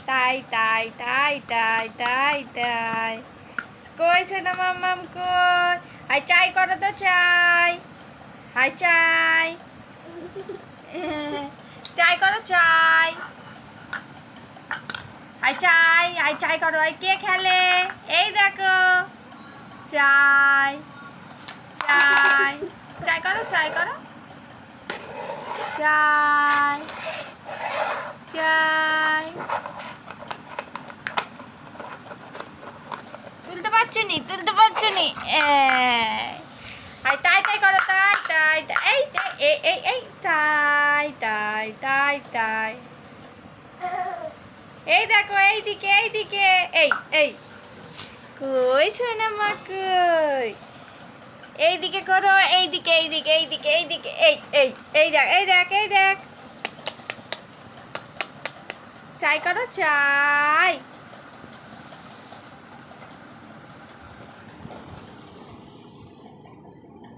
তাই তাই তাই তাই তাই তাই কই শোনা মাম্মাম কই হাই চাই করো তো চাই হাই চাই চাই করো চাই হাই চাই করো হাই কে খেলে এই দেখো চাই চাই চাই করো চাই চাই তুলতে পারছো নি হাই তাই তাই করো তাই তাই তাই এই তাই তাই তাই তাই এই দেখো এইদিকে এই কই সোনা মা কই এইদিকে করো এইদিকে এই দেখ চাই করো চাই